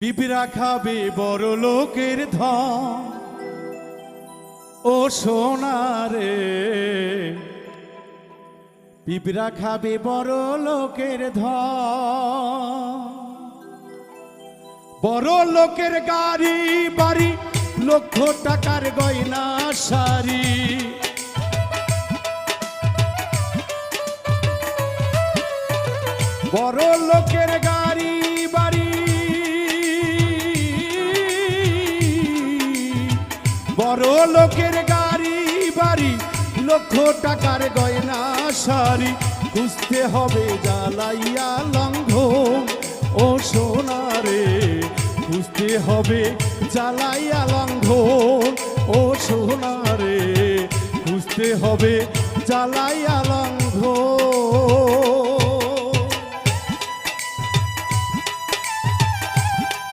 পিঁপড়া খাবে বড় লোকের ধন, ও সোনা রে। পিঁপড়া খাবে বড় লোকের ধন, বড় লোকের গাড়ি বাড়ি, লক্ষ টাকার গয়না শাড়ি। বড় লোকের গাড়ি বাড়ি, বড় লোকের গাড়ি বাড়ি, লক্ষ টাকার গয়না শাড়ি। খুঁজতে হবে জ্বালাইয়া লঙ্ঘন, ও সোনা রে। খুঁজতে হবে জ্বালাইয়া লঙ্ঘন, ও সোনা রে। খুঁজতে হবে জ্বালাইয়া লঙ্ঘন।